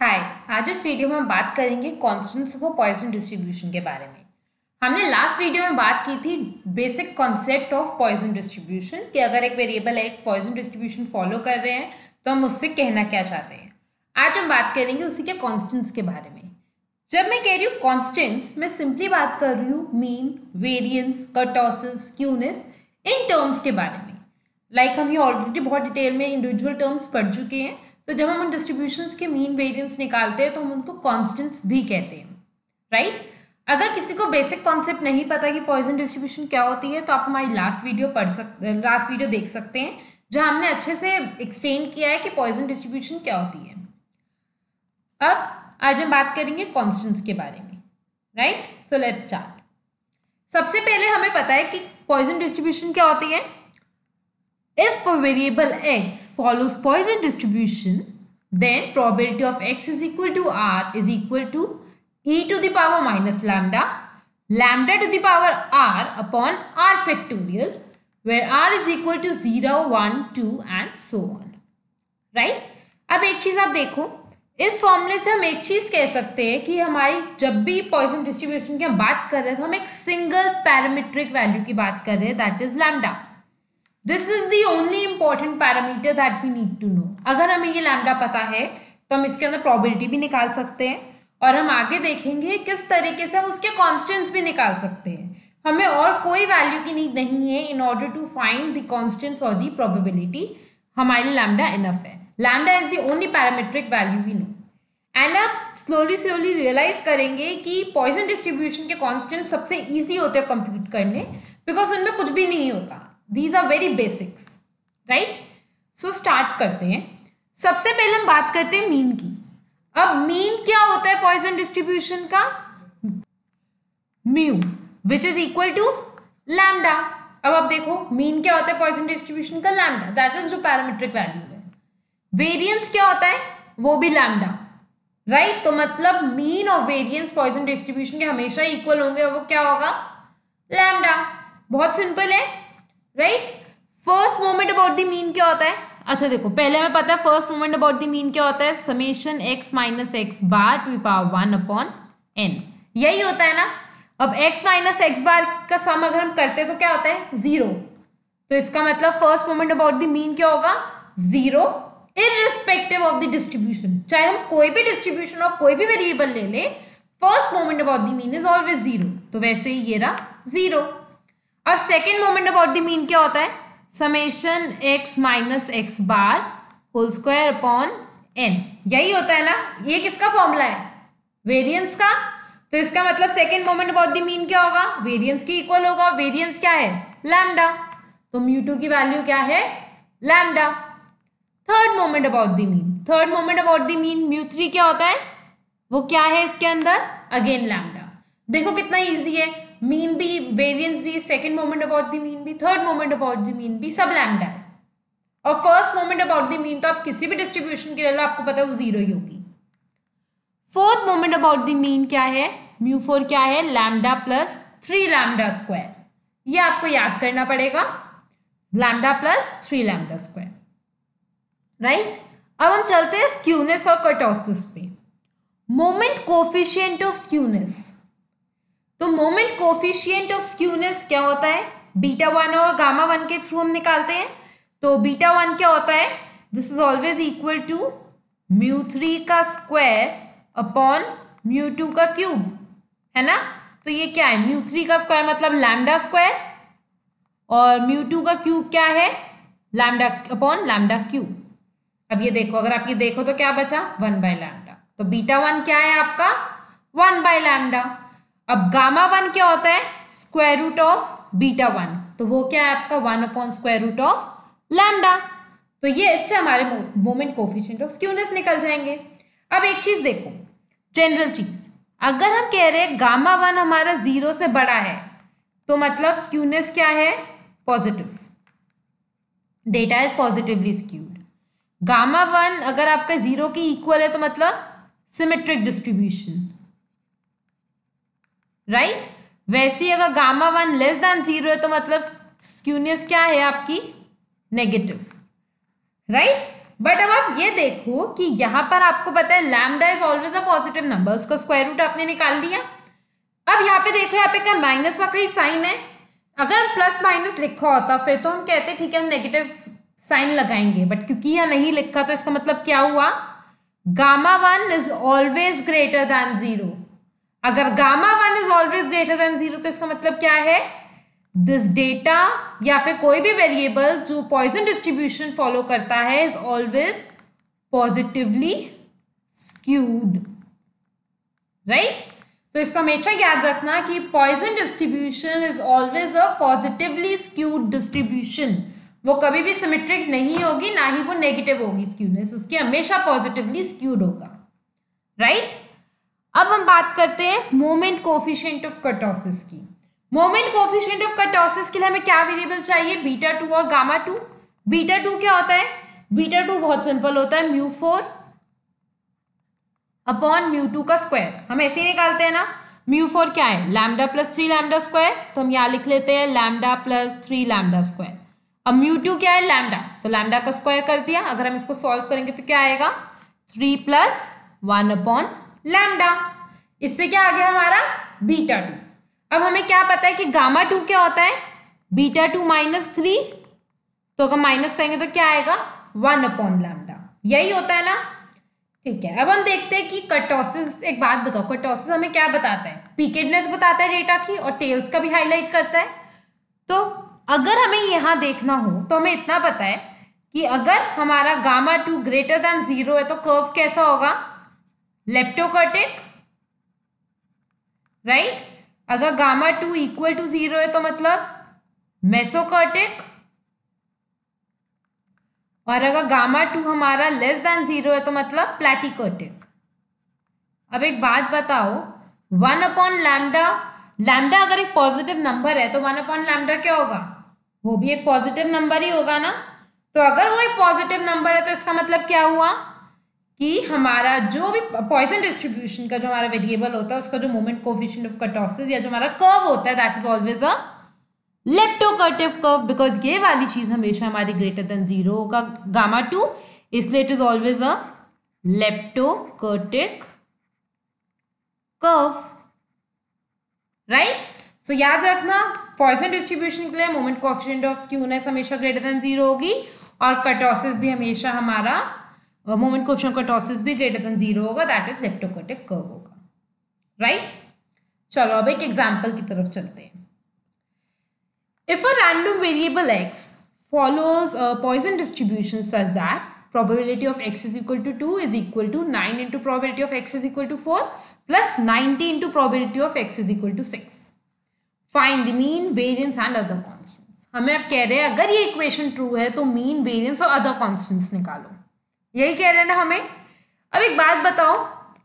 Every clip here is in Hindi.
हाय। आज इस वीडियो में हम बात करेंगे कॉन्स्टेंट्स ऑफ पॉइसन डिस्ट्रीब्यूशन के बारे में। हमने लास्ट वीडियो में बात की थी basic concept of Poisson distribution कि अगर एक वेरिएबल एक पॉइसन डिस्ट्रीब्यूशन फॉलो कर रहे हैं तो हम उससे कहना क्या चाहते हैं। आज हम बात करेंगे उसी के कॉन्स्टेंट्स के बारे में। जब मैं कह रही हूँ कॉन्स्टेंट्स, मैं सिंपली बात कर रही हूँ mean, variance, kurtosis, skewness, in terms के बारे में। हम ये ऑलरेडी बहुत डिटेल में इंडिविजुअल टर्म्स पढ़ चुके हैं। तो जब हम उन डिस्ट्रीब्यूशंस के मीन वेरिएंस निकालते हैं तो हम उनको कांस्टेंट्स भी कहते हैं, राइट। अगर किसी को बेसिक कॉन्सेप्ट नहीं पता कि पॉइसन डिस्ट्रीब्यूशन क्या होती है तो आप हमारी लास्ट वीडियो देख सकते हैं जहां हमने अच्छे से एक्सप्लेन किया है कि पॉइसन डिस्ट्रीब्यूशन क्या होती है। अब आज हम बात करेंगे कॉन्स्टेंट्स के बारे में, राइट। So let's start. सबसे पहले हमें पता है कि पॉइसन डिस्ट्रीब्यूशन क्या होती है। If a variable x follows Poisson distribution, then probability of x is equal to r is equal to e to the power minus lambda, lambda to the power r upon r factorial, where r is equal to 0, 1, 2 and so on. Right? अब एक चीज आप देखो, इस फॉर्मूले से हम एक चीज कह सकते हैं कि हमारी जब भी पॉइसन डिस्ट्रीब्यूशन की हम बात कर रहे हैं तो हम एक सिंगल पैरामीट्रिक वैल्यू की बात कर रहे हैं, that is lambda. This is the only important parameter that we need to know. अगर हमें ये लैम्डा पता है तो हम इसके अंदर प्रोबेबिलिटी भी निकाल सकते हैं और हम आगे देखेंगे किस तरीके से हम उसके कॉन्स्टेंट्स भी निकाल सकते हैं। हमें और कोई वैल्यू की नीड नहीं है in order to find the constants और द प्रोबेबिलिटी। हमारे लिए लैम्डा इनफ है। Lambda is the only parametric value we know. And आप स्लोली रियलाइज करेंगे कि पॉइसन डिस्ट्रीब्यूशन के कॉन्स्टेंट सबसे ईजी होते हैं कंप्यूट करने, बिकॉज उनमें कुछ भी नहीं होता। These are very basics, right? So start करते हैं। सबसे पहले हम बात करते हैं मीन की। अब मीन क्या होता है पॉइसन डिस्ट्रीब्यूशन का? Mu which is equal to lambda. अब आप देखो मीन क्या होता है पॉइसन डिस्ट्रीब्यूशन का? लैम्डा, दैट इज जो पैरामीट्रिक वैल्यू है। वेरियंस क्या होता है? वो भी लैम्डा, राइट। तो मतलब मीन और वेरियंस पॉइसन डिस्ट्रीब्यूशन के हमेशा इक्वल होंगे और वो क्या होगा? लैम्डा। बहुत सिंपल है, right. First moment about the mean क्या होता है? अच्छा देखो, पहले हमें पता है first moment about the mean क्या होता है? Summation x minus x bar to the power 1 upon n, यही होता है ना। अब x माइनस एक्स बार का सम अगर हम करते हैं तो क्या होता है? 0। तो इसका मतलब first moment about the mean क्या होगा? 0 इररिस्पेक्टिव ऑफ द डिस्ट्रीब्यूशन। चाहे हम कोई भी डिस्ट्रीब्यूशन और कोई भी वेरिएबल ले ले, first moment about the mean is always 0। तो वैसे ही ये रहा 0। अब second moment about the mean क्या होता है? Summation x minus x bar whole square upon n, यही होता है ना। ये किसका फॉर्मूला है? वेरियंस का। तो इसका मतलब second moment about the mean क्या होगा? वेरियंस की इक्वल होगा। वेरियंस क्या है? लैम्डा। तो म्यू2 की वैल्यू क्या है? Lambda. Third moment about the mean, third moment about the mean म्यू3 क्या होता है? वो क्या है इसके अंदर? Again lambda. देखो कितना ईजी है। मीन भी, वेरियंस भी, second moment about the mean भी, third moment about the mean भी, सब लैम्डा है। और first moment about the mean तो आप किसी भी डिस्ट्रीब्यूशन के ले लो, आपको पता है वो 0 ही होगी। Fourth moment about the mean क्या है? म्यू4 क्या है? Lambda plus 3 lambda square. ये आपको याद करना पड़ेगा, lambda plus 3 lambda square, right. अब हम चलते हैं स्क्यूनेस और कर्टोसिस पे। Moment coefficient of skewness. तो मोमेंट कोफिशिएंट ऑफ स्क्यूनेस क्या होता है? β1 और γ1 के थ्रू हम निकालते हैं। तो β1 क्या होता है? This is always equal to म्यू3 का स्क्वायर अपॉन म्यू2 का क्यूब, है ना। तो ये क्या है? म्यू3 का स्क्वायर मतलब लैम्डा स्क्वायर और म्यू2 का क्यूब क्या है? Lambda upon lambda cube. अब ये देखो, अगर आप ये देखो तो क्या बचा? 1 बाय लैम्डा। तो β1 क्या है आपका? 1 बाय लैम्डा। अब γ1 क्या होता है? स्क्वायर रूट ऑफ β1, तो वो क्या है आपका? 1 upon square root of lambda. तो ये इससे हमारे मोमेंट कोफिशिएंट ऑफ स्क्यूनेस निकल जाएंगे। अब एक चीज देखो, जनरल चीज, अगर हम कह रहे हैं γ1 हमारा 0 से बड़ा है तो मतलब स्क्यूनेस क्या है? Positive. Data is positively skewed. γ1 अगर आपका 0 के इक्वल है तो मतलब सिमेट्रिक डिस्ट्रीब्यूशन, राइट। वैसे ही अगर γ1 लेस देन 0 है तो मतलब स्क्यूनेस क्या है आपकी? Negative, right. बट अब आप ये देखो कि यहाँ पर आपको पता है lambda is always a positive number, उसका स्क्वायर रूट आपने निकाल लिया। अब यहाँ पे देखो, यहाँ पे क्या माइनस का कोई साइन है? अगर प्लस माइनस लिखा होता फिर तो हम कहते ठीक है हम नेगेटिव साइन लगाएंगे, बट क्योंकि यहाँ नहीं लिखा तो इसका मतलब क्या हुआ? Gamma one is always greater than zero. अगर gamma one is always greater than zero तो इसका मतलब क्या है? दिस डेटा या फिर कोई भी वेरिएबल जो पॉइसन डिस्ट्रीब्यूशन फॉलो करता है is always positively skewed, right? तो इसको हमेशा याद रखना कि Poisson distribution is always a positively skewed distribution. वो कभी भी सिमेट्रिक नहीं होगी, ना ही वो नेगेटिव होगी स्क्यूनेस, उसकी हमेशा पॉजिटिवली स्क्यूड होगा, राइट? अब हम बात करते हैं मोमेंट कोफिशिएंट ऑफ कर्टोसिस की। मोमेंट कोफिशिएंट ऑफ कर्टोसिस के लिए हमें क्या वेरिएबल चाहिए? बीटा 2 और गामा 2। बीटा 2 क्या होता है? बीटा 2 बहुत सिंपल होता है, μ4 अपॉन μ2 का स्क्वायर। हम ऐसे ही निकालते हैं ना। μ4 क्या है? लैम्डा प्लस 3 लैम्डा स्क्वायर, तो हम यहाँ लिख लेते हैं लैम्डा प्लस 3 लैम्डा स्क्वायर। अब μ2 क्या है? लैम्डा, तो लैम्डा का स्क्वायर कर दिया। अगर हम इसको सॉल्व करेंगे तो क्या आएगा? 3 प्लस 1 अपॉन लैम्डा। इससे क्या आ गया हमारा? बीटा 2। अब हमें क्या पता है कि गामा 2 क्या होता है? बीटा 2 माइनस 3, तो अगर माइनस करेंगे तो क्या आएगा? 1 अपॉन लैम्डा। यही होता है ना, ठीक है। अब हम देखते हैं कि कर्टोसिस, एक बात बताओ, कर्टोसिस हमें क्या बताता है? पीकेडनेस बताता है डेटा की, और टेल्स का भी हाईलाइट करता है। तो अगर हमें यहाँ देखना हो तो हमें इतना पता है कि अगर हमारा गामा 2 ग्रेटर देन 0 है तो कर्व कैसा होगा? Leptokurtic, right? अगर गामा 2 इक्वल टू 0 है तो मतलब मेसोकर्टिक, और अगर गामा 2 हमारा लेस देन 0 है तो मतलब प्लैटिकर्टिक। अब एक बात बताओ, 1 अपॉन लैम्डा, लैम्डा अगर एक पॉजिटिव नंबर है तो 1 अपॉन लैम्डा क्या होगा? वो भी एक पॉजिटिव नंबर ही होगा ना। तो अगर वो एक पॉजिटिव नंबर है तो इसका मतलब क्या हुआ कि हमारा जो भी पॉइसन डिस्ट्रीब्यूशन का जो हमारा वेरिएबल होता है उसका जो मोमेंट कोफिशिएंट ऑफ कर्टोसिस या जो हमारा कर्व होता है that is always a leptokurtic curve, because ये वाली चीज हमेशा हमारी ग्रेटर देन 0 होगा गामा 2, इसलिए it is always a leptokurtic curve, right? So याद रखना, पॉइसन डिस्ट्रीब्यूशन के लिए मोमेंट कोफिशिएंट ऑफ स्क्यूनेस हमेशा ग्रेटर देन 0 होगी, और कर्टोसिस भी हमेशा हमारा मोमेंट कोफिशिएंट ऑफ कर्टोसिस भी ग्रेटर देन 0 होगा, दैट इज लेप्टोकर्टिक कर्व होगा, राइट? चलो अब एक एग्जांपल की तरफ चलते हैं। If a random variable x follows a Poisson distribution such that probability of x is equal to 2 is equal to 9 into probability of x is equal to 4 plus 90 into probability of x is equal to 6. Find the mean, variance and other constants. हमें अब कह रहे हैं अगर ये इक्वेशन ट्रू है तो मीन, वेरियंस और अदर कॉन्स्टेंट्स निकालो, यही कह रहे हैं ना हमें। अब एक बात बताओ,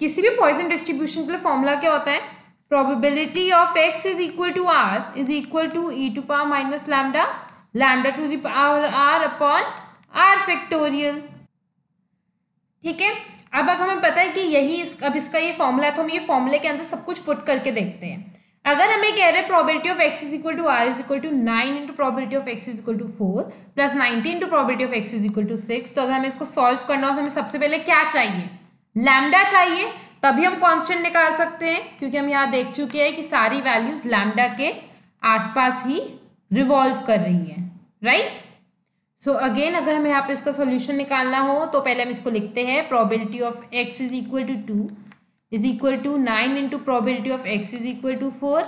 किसी भी पॉइसन डिस्ट्रीब्यूशन के लिए फॉर्मूला क्या होता है? Probability of x is equal to r is equal to e to power minus lambda, lambda to the power r upon r factorial, ठीक है। अब हमें पता है कि यही अब इसका ये फॉर्मूला है, तो हम ये फॉर्मूले के अंदर सब कुछ पुट करके देखते हैं। अगर हमें कह रहे हैं probability of x is equal to r is equal to 9 into probability of x is equal to 4 plus 90 into probability of x is equal to 6, तो अगर हमें इसको सॉल्व करना हो तो हमें सबसे पहले क्या चाहिए? लैम्डा चाहिए, तभी हम कांस्टेंट निकाल सकते हैं, क्योंकि हम यहाँ देख चुके हैं कि सारी वैल्यूज लैम्डा के आसपास ही रिवॉल्व कर रही है, राइट? सो अगेन अगर हमें यहाँ पे इसका सॉल्यूशन निकालना हो तो पहले हम इसको लिखते हैं, probability of x is equal to 2 is equal to 9 into probability of x is equal to 4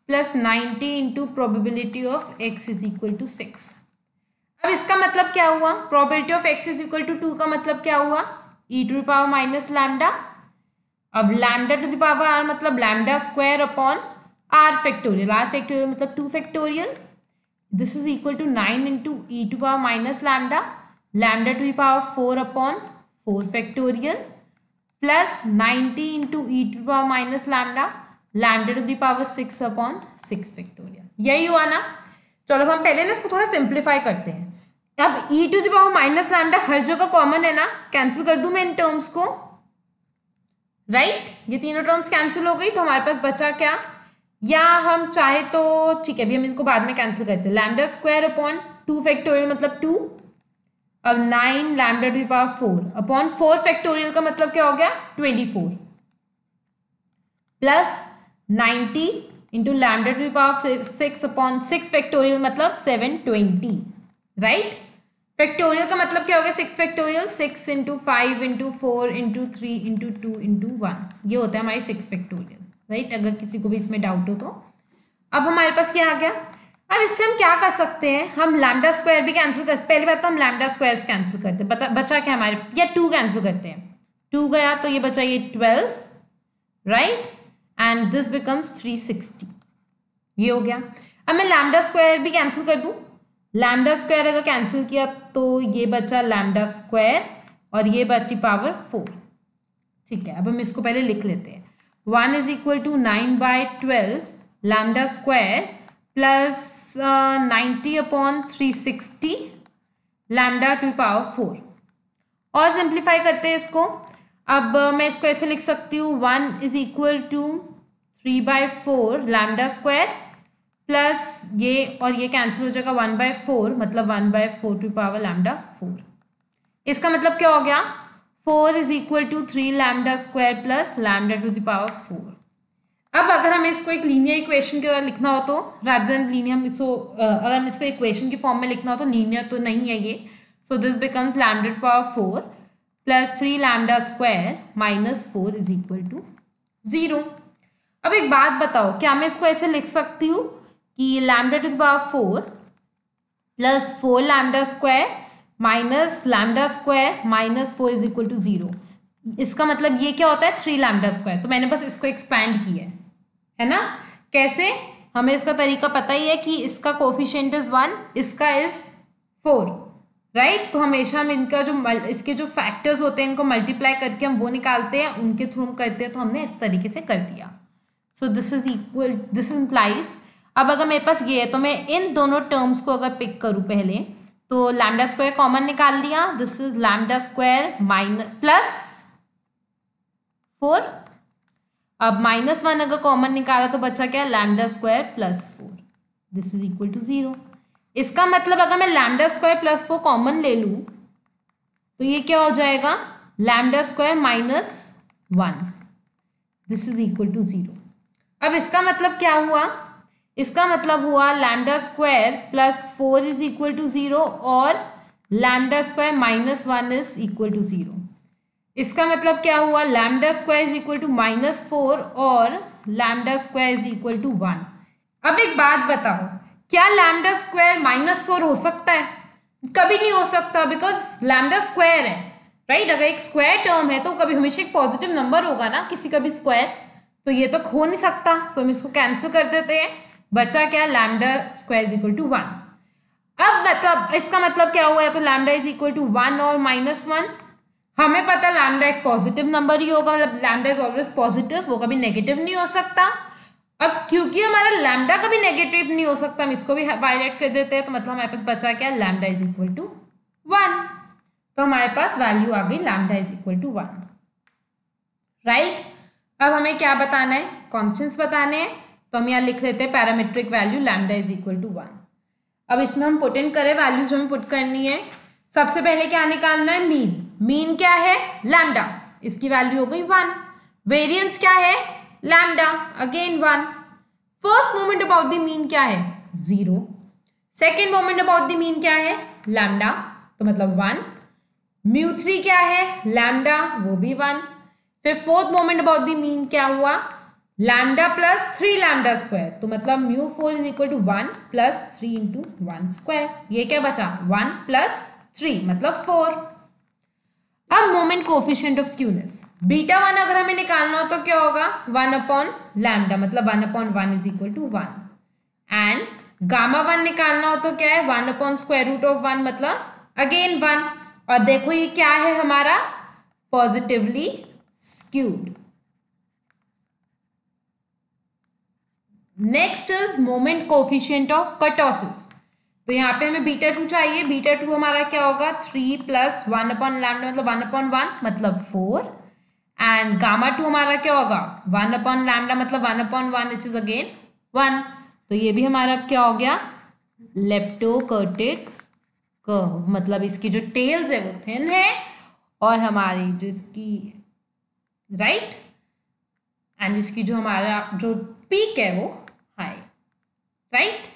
plus 90 into probability of x is equal to 6। अब इसका मतलब क्या हुआ? Probability of x is equal to 2 का मतलब क्या हुआ? e to the power minus lambda. अब lambda to the power r मतलब lambda square upon r factorial, r factorial मतलब 2 factorial, this is equal to 9 into e to power minus lambda, lambda to the power 4 upon 4 factorial plus 90 into e to power minus lambda, lambda to the power 6 upon 6 factorial. यही हुआ ना। चलो हम पहले ना इसको थोड़ा सिंप्लीफाई करते हैं। अब e to the power minus lambda हर जगह कॉमन है ना, कैंसिल कर दूं मैं इन टर्म्स को, राइट? ये तीनों टर्म्स कैंसिल हो गई, तो हमारे पास बचा क्या? या हम चाहे तो ठीक है, अभी हम इनको बाद में कैंसिल करते हैं। लैम्डा स्क्वायर अपॉन 2 फैक्टोरियल मतलब 2 अब 9 lambda to the power 4 upon 4 factorial का मतलब क्या हो गया 24 plus 90 into lambda to the power 6 upon 6 factorial मतलब 720 राइट। फैक्टोरियल का मतलब क्या हो गया 6 factorial 6 into 5 into 4 into 3 into 2 into 1 ये होता है हमारी 6 फैक्टोरियल राइट। अगर किसी को भी इसमें डाउट हो तो अब हमारे पास क्या आ गया। अब इससे हम क्या कर सकते हैं, हम लैम्डा स्क्वायर भी कैंसिल कर, पहली बात तो हम लैम्डा स्क्वायर कैंसिल करते हैं, बचा क्या हमारे, या 2 कैंसिल करते हैं, 2 गया तो ये बचा ये 12 राइट एंड दिस बिकम्स 360 ये हो गया। अब मैं लैम्डा स्क्वायर भी कैंसिल कर दूं, लैम्डा स्क्वायर अगर कैंसिल किया तो ये बचा लैम्डा स्क्वायर और ये बची पावर 4 ठीक है। अब हम इसको पहले लिख लेते हैं 1 is equal to 9/12 lambda square plus 90 upon 360 lambda to power 4 और सिंप्लीफाई करते हैं इसको। अब मैं इसको ऐसे लिख सकती हूँ 1 is equal to 3/4 lambda square plus ये और ये कैंसिल हो जाएगा 1/4 मतलब 1/4 टू पावर लैम्डा 4। इसका मतलब क्या हो गया 4 is equal to 3 lambda square plus lambda to the power 4। अब अगर हमें इसको एक लीनियर इक्वेशन के द्वारा लिखना हो तो रादर देन लीनियर हम इसको अगर हम इसको इक्वेशन की फॉर्म में लिखना हो तो लीनियर तो नहीं है ये, so this becomes lambda to power 4 plus 3 lambda square minus 4 is equal to 0। अब एक बात बताओ, क्या मैं इसको ऐसे लिख सकती हूँ कि lambda to the power 4 plus 4 lambda square minus lambda square minus 4 is equal to 0। इसका मतलब ये क्या होता है 3 लैम्डा स्क्वायर, तो मैंने बस इसको एक्सपैंड किया है ना। कैसे, हमें इसका तरीका पता ही है कि इसका कोफिशिएंट इज 1 इसका इज 4 राइट। तो हमेशा हम इनका जो इसके जो फैक्टर्स होते हैं इनको मल्टीप्लाई करके हम वो निकालते हैं, उनके थ्रू हम करते हैं, तो हमने इस तरीके से कर दिया। So this is equal, this implies, अब अगर मेरे पास ये है तो मैं इन दोनों टर्म्स को अगर पिक करूँ पहले तो लैम्डा स्क्वायर कॉमन निकाल लिया, this is lambda square minus plus 4, अब -1 अगर कॉमन निकाला तो बचा क्या lambda square plus 4, this is equal to 0। इसका मतलब अगर मैं लैम्डा स्क्वायर प्लस 4 कॉमन ले लूं तो ये क्या हो जाएगा lambda square minus 1, this is equal to 0। अब इसका मतलब क्या हुआ, इसका मतलब हुआ lambda square plus 4 is equal to 0 और lambda square minus 1 is equal to 0। इसका मतलब क्या हुआ lambda square is equal to -4 और lambda square is equal to 1। अब एक बात बताओ, क्या लैम्डा स्क्वायर -4 हो सकता है? कभी नहीं हो सकता, बिकॉज लैम्डा स्क्वायर है राइट। अगर एक स्क्वायर टर्म है तो कभी हमेशा एक पॉजिटिव नंबर होगा ना किसी का भी स्क्वायर, तो ये तो हो नहीं सकता। सो हम इसको कैंसिल कर देते हैं, बचा क्या lambda square is equal to 1। अब मतलब इसका मतलब क्या हुआ, तो लैम्डा इज इक्वल टू 1 और -1, हमें पता लैम्डा एक पॉजिटिव नंबर ही होगा, मतलब लैम्डा इज ऑलवेज पॉजिटिव, वो कभी नेगेटिव नहीं हो सकता। अब क्योंकि हमारा लैम्डा कभी नेगेटिव नहीं हो सकता, हम इसको भी हाईलाइट कर देते हैं, तो मतलब हमारे पास बचा क्या लैम्डा इज इक्वल टू 1, तो हमारे पास वैल्यू आ गई lambda is equal to 1 right. अब हमें क्या बताना है, कॉन्स्टेंट्स बताने हैं, तो हम यहाँ लिख लेते हैं parametric value lambda is equal to 1। अब इसमें हम पुट इन करें वैल्यूज हमें पुट करनी है। सबसे पहले क्या निकालना है मीन, मीन क्या है लैम्डा, इसकी वैल्यू हो गई 1। वेरिएंस क्या है lambda, again 1। First moment about the mean क्या है 0, second moment about the mean क्या है लैम्डा, तो मतलब 1। μ3 क्या है लैम्डा, वो भी 1। फिर fourth moment about the mean क्या हुआ लैम्डा प्लस 3 लैम्डा स्क्वायर, तो मतलब μ4 is equal to 1 plus 3 into 1 square, ये क्या बचा 1 प्लस 3 मतलब 4। अब मोमेंट कोफिशिएंट ऑफ स्क्यूनेस β1 अगर हमें निकालना हो तो क्या होगा 1 अपॉन लैम्डा, मतलब 1 upon 1 is equal to 1। And γ1 निकालना हो तो क्या है 1 अपॉन स्क्वायर रूट ऑफ 1, मतलब अगेन 1। और देखो ये क्या है हमारा positively skewed. Next is moment coefficient of kurtosis, तो यहाँ पे हमें β2 चाहिए, β2 हमारा क्या होगा 3 प्लस 1 अपॉन लैम्डा, मतलब 1 अपॉन 1 मतलब 4। एंड γ2 हमारा क्या होगा 1 अपॉन लैम्डा, मतलब 1 अपॉन 1 विच इज अगेन 1। तो ये भी हमारा क्या हो गया लेप्टोकर्टिक कर्व, मतलब इसकी जो टेल्स है वो थिन है और हमारी जो इसकी राइट एंड इसकी जो हमारा जो पीक है वो हाई, राइट।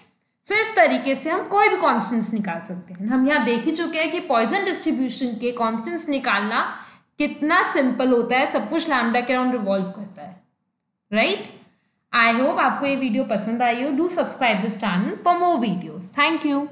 सो इस तरीके से हम कोई भी कॉन्स्टेंट्स निकाल सकते हैं। हम यहाँ देख ही चुके हैं कि पॉइसन डिस्ट्रीब्यूशन के कॉन्स्टेंट्स निकालना कितना सिंपल होता है, सब कुछ लैम्डा के अराउंड रिवॉल्व करता है, राइट। आई होप आपको ये वीडियो पसंद आई हो। Do subscribe this channel for more videos. Thank you.